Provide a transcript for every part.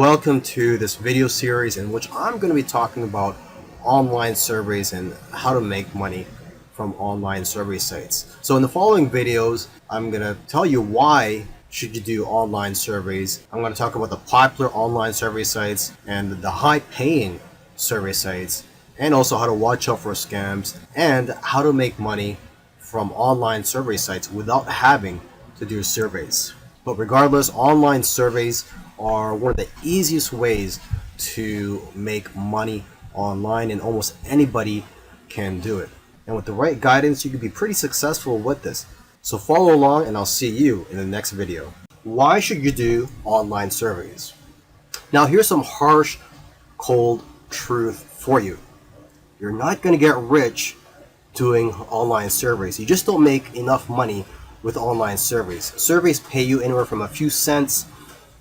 Welcome to this video series in which I'm going to be talking about online surveys and how to make money from online survey sites. So in the following videos, I'm going to tell you why should you do online surveys. I'm going to talk about the popular online survey sites and the high-paying survey sites, and also how to watch out for scams and how to make money from online survey sites without having to do surveys. But regardless, online surveys are one of the easiest ways to make money online, and almost anybody can do it. And with the right guidance, you can be pretty successful with this. So follow along and I'll see you in the next video. Why should you do online surveys? Now here's some harsh, cold truth for you. You're not going to get rich doing online surveys. You just don't make enough money with online surveys. Surveys pay you anywhere from a few cents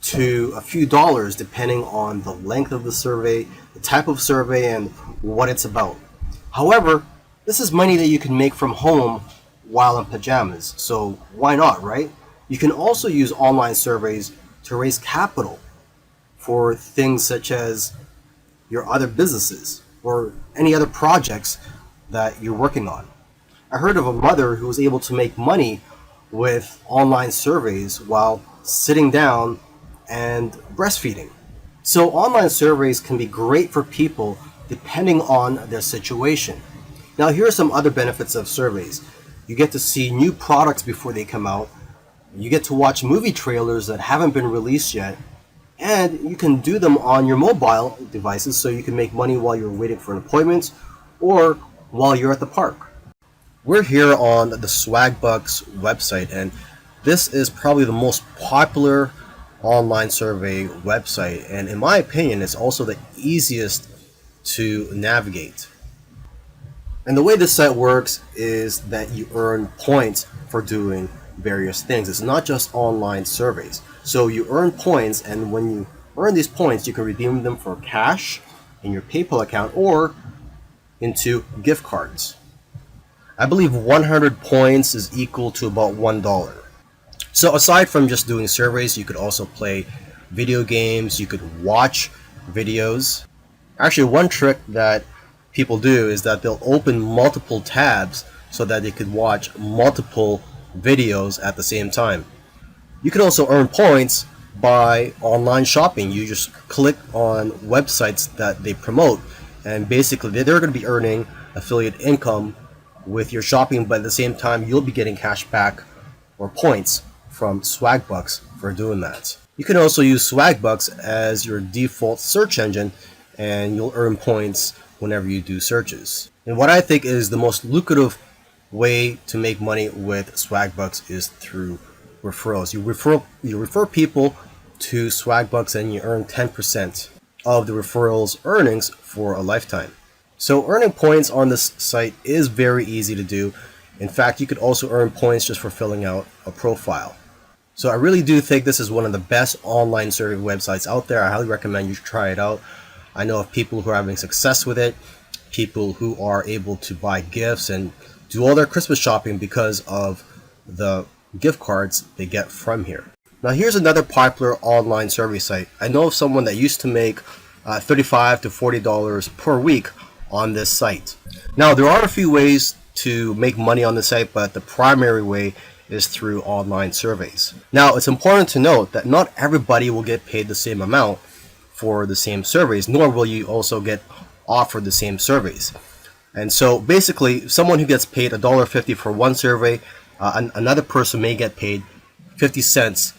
to a few dollars depending on the length of the survey, the type of survey, and what it's about. However, this is money that you can make from home while in pajamas, so why not, right? You can also use online surveys to raise capital for things such as your other businesses or any other projects that you're working on. I heard of a mother who was able to make money with online surveys while sitting down and breastfeeding. So online surveys can be great for people depending on their situation. Now here are some other benefits of surveys. You get to see new products before they come out. You get to watch movie trailers that haven't been released yet. And you can do them on your mobile devices, so you can make money while you're waiting for an appointment or while you're at the park. We're here on the Swagbucks website, and this is probably the most popular online survey website, and in my opinion it's also the easiest to navigate. And the way this site works is that you earn points for doing various things. It's not just online surveys. So you earn points, and when you earn these points you can redeem them for cash in your PayPal account or into gift cards. I believe 100 points is equal to about $1. So aside from just doing surveys, you could also play video games, you could watch videos. Actually, one trick that people do is that they'll open multiple tabs so that they could watch multiple videos at the same time. You can also earn points by online shopping. You just click on websites that they promote, and basically they're going to be earning affiliate income with your shopping, but at the same time you'll be getting cash back or points from Swagbucks for doing that. You can also use Swagbucks as your default search engine, and you'll earn points whenever you do searches. And what I think is the most lucrative way to make money with Swagbucks is through referrals. You refer people to Swagbucks and you earn 10% of the referrals earnings for a lifetime. So earning points on this site is very easy to do. In fact, you could also earn points just for filling out a profile. So I really do think this is one of the best online survey websites out there. I highly recommend you try it out. I know of people who are having success with it, people who are able to buy gifts and do all their Christmas shopping because of the gift cards they get from here. Now here's another popular online survey site. I know of someone that used to make $35 to $40 per week on this site. Now there are a few ways to make money on the site, but the primary way is through online surveys. Now it's important to note that not everybody will get paid the same amount for the same surveys, nor will you also get offered the same surveys. And so basically someone who gets paid $1.50 for one survey, another person may get paid 50 cents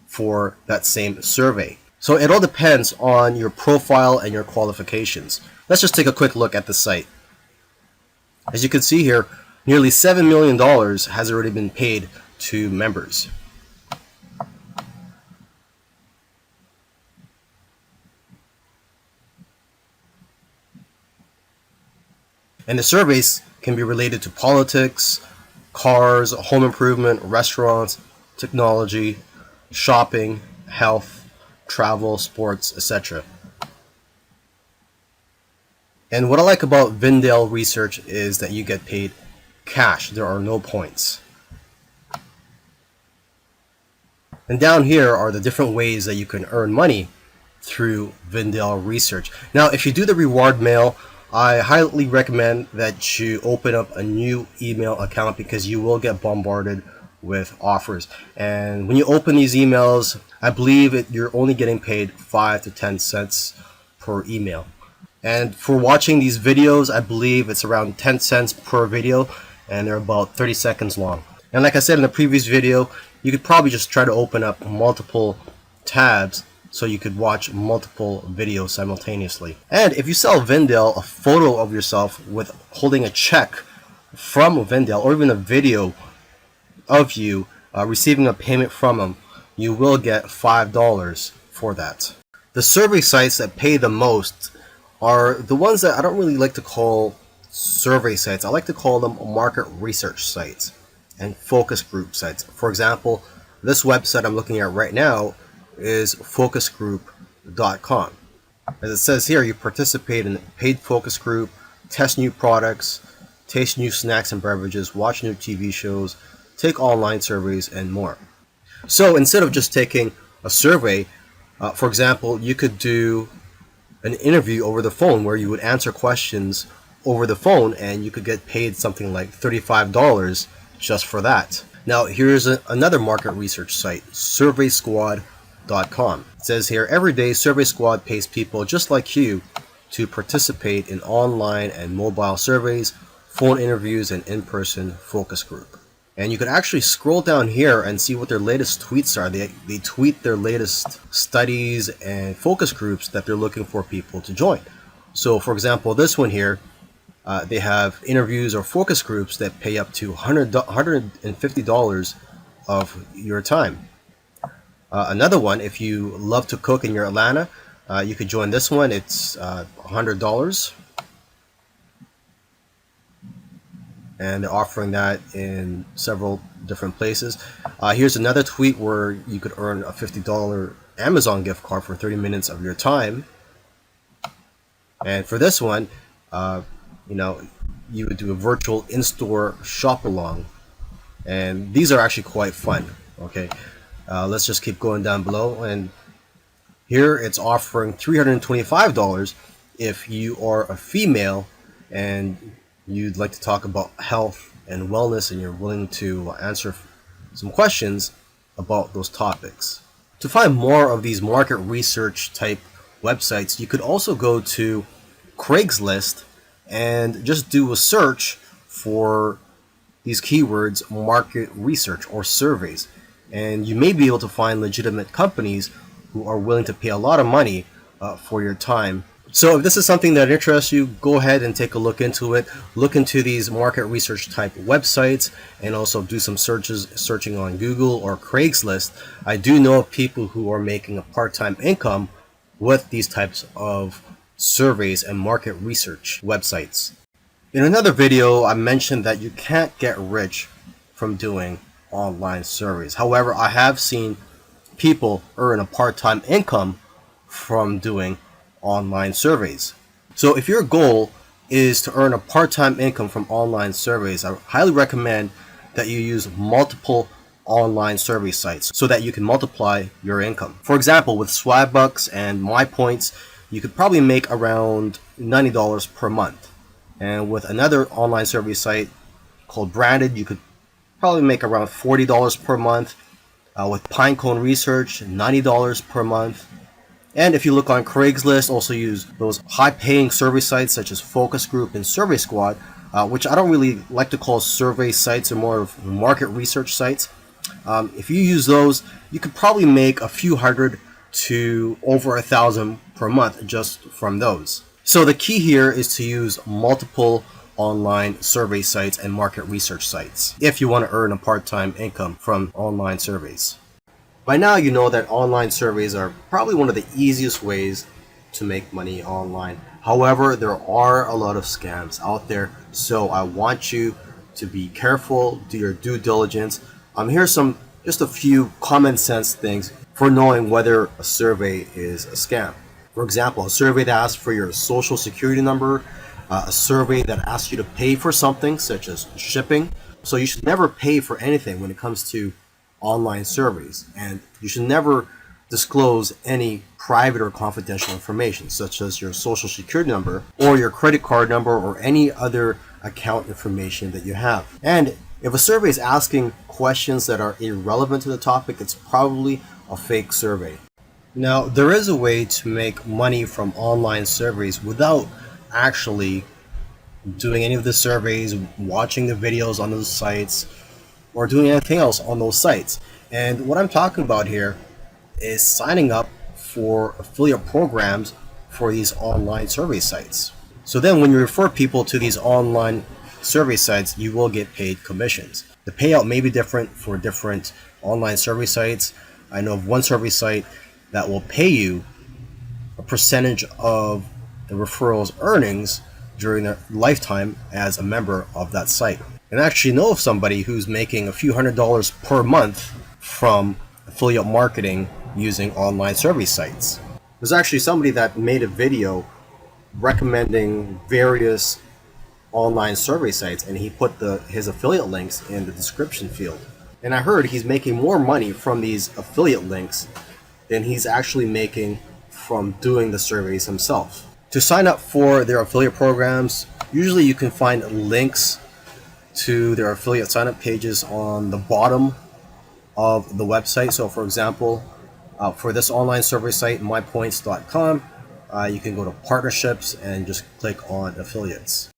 for that same survey. So it all depends on your profile and your qualifications. Let's just take a quick look at the site. As you can see here, nearly $7 million has already been paid to members. And the surveys can be related to politics, cars, home improvement, restaurants, technology, shopping, health, travel, sports, etc. And what I like about Vindale Research is that you get paid cash. There are no points. And down here are the different ways that you can earn money through Vindel Research. Now, if you do the reward mail, I highly recommend that you open up a new email account because you will get bombarded with offers. And when you open these emails, I believe you're only getting paid 5 to 10 cents per email. And for watching these videos, I believe it's around 10 cents per video, and they're about 30 seconds long. And like I said in the previous video, you could probably just try to open up multiple tabs so you could watch multiple videos simultaneously. And if you sell Vindel a photo of yourself with holding a check from Vindel, or even a video of you receiving a payment from them, you will get $5 for that. The survey sites that pay the most are the ones that I don't really like to call survey sites. I like to call them market research sites and focus group sites. For example, this website I'm looking at right now is focusgroup.com. As it says here, you participate in a paid focus group, test new products, taste new snacks and beverages, watch new TV shows, take online surveys, and more. So instead of just taking a survey, for example, you could do an interview over the phone where you would answer questions over the phone, and you could get paid something like $35 just for that. Now here's another market research site, surveysquad.com. It says here, every day Survey Squad pays people just like you to participate in online and mobile surveys, phone interviews, and in-person focus group. And you could actually scroll down here and see what their latest tweets are. They tweet their latest studies and focus groups that they're looking for people to join. So for example, this one here, they have interviews or focus groups that pay up to $150 of your time. Another one, if you love to cook and you're Atlanta, you could join this one. It's $100. And they're offering that in several different places. Here's another tweet where you could earn a $50 Amazon gift card for 30 minutes of your time. And for this one, you would do a virtual in-store shop along. And these are actually quite fun. Okay, let's just keep going down below. And here it's offering $325 if you are a female and you'd like to talk about health and wellness and you're willing to answer some questions about those topics. To find more of these market research type websites, you could also go to Craigslist and just do a search for these keywords, market research or surveys, and you may be able to find legitimate companies who are willing to pay a lot of money for your time. So if this is something that interests you, go ahead and take a look into it. Look into these market research type websites and also do some searching on Google or Craigslist. I do know of people who are making a part-time income with these types of surveys and market research websites. In another video, I mentioned that you can't get rich from doing online surveys. However, I have seen people earn a part-time income from doing online surveys. So if your goal is to earn a part-time income from online surveys, I highly recommend that you use multiple online survey sites so that you can multiply your income. For example, with Swagbucks and MyPoints, you could probably make around $90 per month. And with another online survey site called Branded, you could probably make around $40 per month. With Pinecone Research, $90 per month. And if you look on Craigslist, also use those high-paying survey sites such as Focus Group and Survey Squad, which I don't really like to call survey sites, or more of market research sites. If you use those, you could probably make a few hundred to over 1,000 per month just from those. So the key here is to use multiple online survey sites and market research sites if you want to earn a part-time income from online surveys. By now you know that online surveys are probably one of the easiest ways to make money online. However, there are a lot of scams out there, so I want you to be careful, do your due diligence. Here's just a few common sense things for knowing whether a survey is a scam. For example, a survey that asks for your social security number, a survey that asks you to pay for something such as shipping. So you should never pay for anything when it comes to online surveys, and you should never disclose any private or confidential information, such as your social security number or your credit card number or any other account information that you have. And if a survey is asking questions that are irrelevant to the topic, it's probably a fake survey. Now, there is a way to make money from online surveys without actually doing any of the surveys, watching the videos on those sites, or doing anything else on those sites. And what I'm talking about here is signing up for affiliate programs for these online survey sites. So then when you refer people to these online survey sites, you will get paid commissions. The payout may be different for different online survey sites. I know of one survey site that will pay you a percentage of the referral's earnings during their lifetime as a member of that site. And I actually know of somebody who's making a few $100s per month from affiliate marketing using online survey sites. There's actually somebody that made a video recommending various online survey sites, and he put his affiliate links in the description field. And I heard he's making more money from these affiliate links than he's actually making from doing the surveys himself. To sign up for their affiliate programs, usually you can find links to their affiliate sign-up pages on the bottom of the website. So for example, for this online survey site, mypoints.com, you can go to partnerships and just click on affiliates.